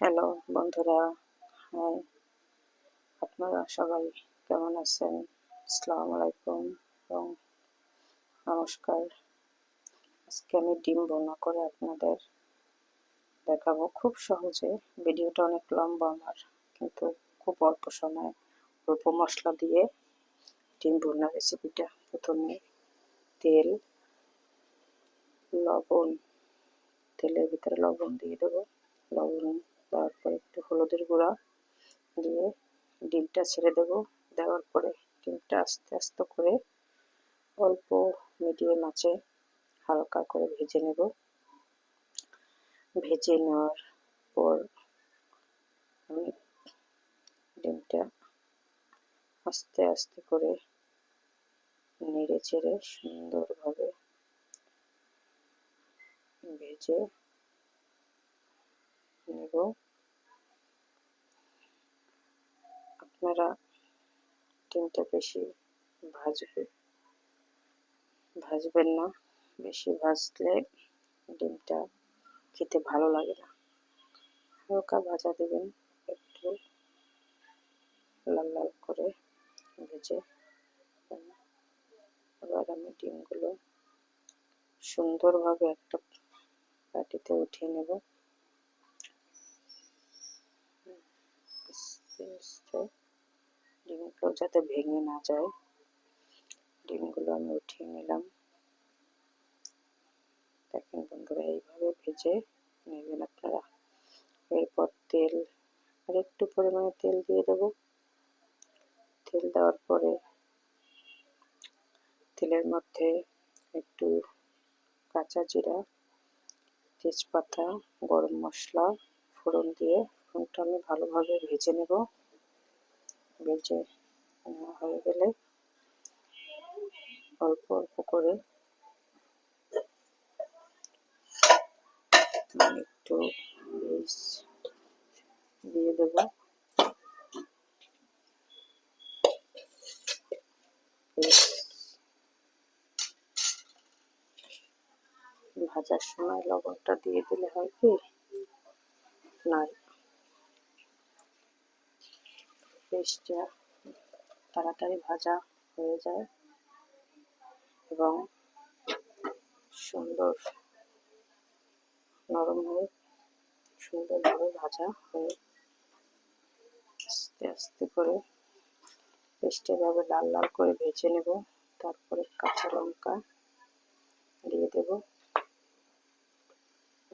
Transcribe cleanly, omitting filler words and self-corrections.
Hello বন্ধুরা, high. আপনারা সবাই কেমন আছেন? আসসালামু আলাইকুম এবং নমস্কার। আজকে আমি ডিম ভুনা করে আপনাদের দেখাবো খুব সহজে। ভিডিওটা অনেক লম্বা আমার, কিন্তু খুব অল্প সময় অল্প মশলা দিয়ে ডিম ভুনা রেসিপিটা। প্রথমে তেল, লবণ, তেলের ভিতরে লবণ দিয়ে দেবো। লবণ দেওয়ার পরে একটু হলুদের গুঁড়া দিয়ে ডিমটা ছেড়ে দেবো। দেওয়ার পরে ডিমটা আস্তে আস্তে করে অল্প মিডিয়াম আঁচে হালকা করে ভেজে নেব। ভেজে নেওয়ার পর আমি ডিমটা আস্তে আস্তে করে নেড়ে চেড়ে সুন্দরভাবে ভেজে নেব। আপনারা ডিমটা বেশি ভাজবেন না। বেশি ভাজলে ডিমটা খেতে ভালো লাগে না। হালকা ভাজা দেবেন, একটু লাল লাল করে ভেজে। এবার আমি ডিমগুলো সুন্দরভাবে একটা বাটিতে উঠিয়ে নেব। আস্তে আস্তে ডিমগুলো যাতে ভেঙে না যায়, ডিমগুলো আমি উঠিয়ে নিলাম। দেখেন বন্ধুরা, এইভাবে ভেজে নেবেন আপনারা। এরপর তেল, আর একটু পরিমাণে তেল দিয়ে দেব। তেল দেওয়ার পরে তেলের মধ্যে একটু কাঁচা জিরা, তেজপাতা, গরম মশলা ফোড়ন দিয়ে ফোড়নটা আমি ভালোভাবে ভেজে নেব। ভেজে নেওয়া হয়ে গেলে অল্প অল্প করে একটু দিয়ে দেব। ভাজার সময় লবণটা দিয়ে দিলে হয় কি না, পেস্টটা তাড়াতাড়ি ভাজা হয়ে যায় এবং সুন্দর নরম হয়ে সুন্দরভাবে ভাজা হয়ে আস্তে আস্তে করে পেস্টে ভাবে লাল লাল করে ভেজে নেব। তারপরে কাঁচা লঙ্কা দিয়ে দেব,